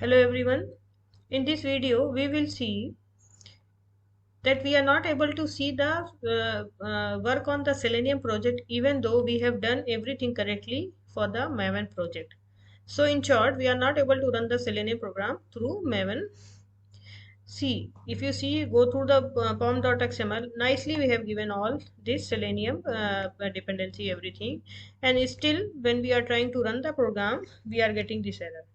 Hello everyone. In this video we will see that we are not able to see the work on the Selenium project even though we have done everything correctly for the Maven project. So in short, we are not able to run the Selenium program through Maven. See, if you see, go through the pom.xml, nicely we have given all this Selenium dependency, everything, and still when we are trying to run the program, we are getting this error.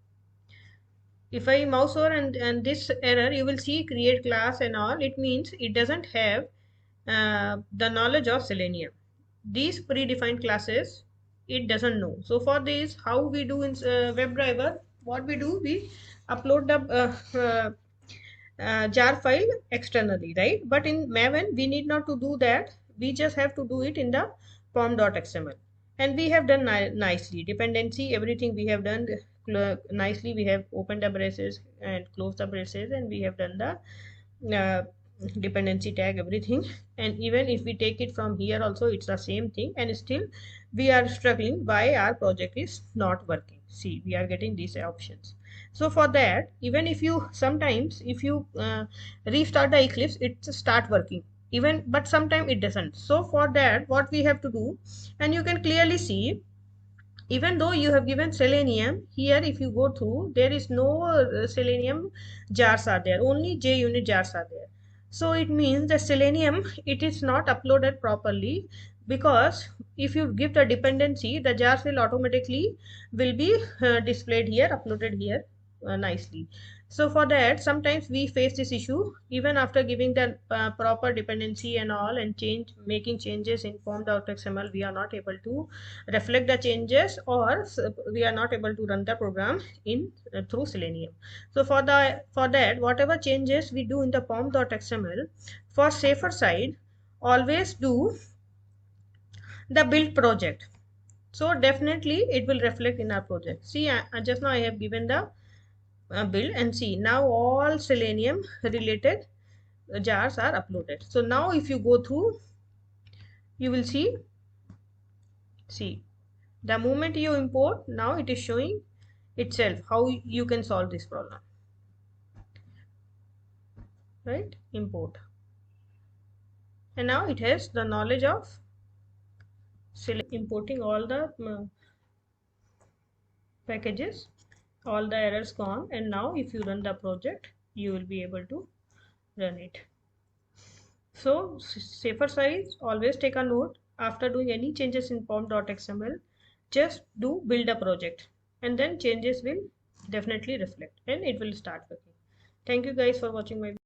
If I mouse over and this error, you will see create class and all. It means it doesn't have the knowledge of Selenium. These predefined classes it doesn't know. So for this, how we do in WebDriver, what we do, we upload the jar file externally, right? But in Maven, we need not to do that. We just have to do it in the pom.xml. And we have done nicely. Dependency, everything we have done nicely. We have opened the braces and closed the braces, and we have done the dependency tag, everything. And even if we take it from here also, it's the same thing. And still, we are struggling why our project is not working. See, we are getting these options. So for that, even if you sometimes if you restart the Eclipse, it start working even, but sometimes it doesn't. So for that, what we have to do, and you can clearly see, even though you have given Selenium here, if you go through, there is no Selenium jars are there, only JUnit jars are there. So it means the Selenium, it is not uploaded properly, because if you give the dependency, the jars will automatically will be displayed here, uploaded here nicely. So for that, sometimes we face this issue even after giving the proper dependency and all, and making changes in pom.xml, we are not able to reflect the changes, or we are not able to run the program in through Selenium. So for that, whatever changes we do in the pom.xml, for safer side, always do the build project. So definitely it will reflect in our project. See, just now I have given the build, and see, now all Selenium related jars are uploaded. So now if you go through, you will see the moment you import, now it is showing itself how you can solve this problem, right? Import, and now it has the knowledge of importing all the packages, all the errors gone, and now if you run the project, you will be able to run it. So safer side, always take a note after doing any changes in pom.xml, just do build a project, and then changes will definitely reflect and it will start working. Thank you guys for watching my video.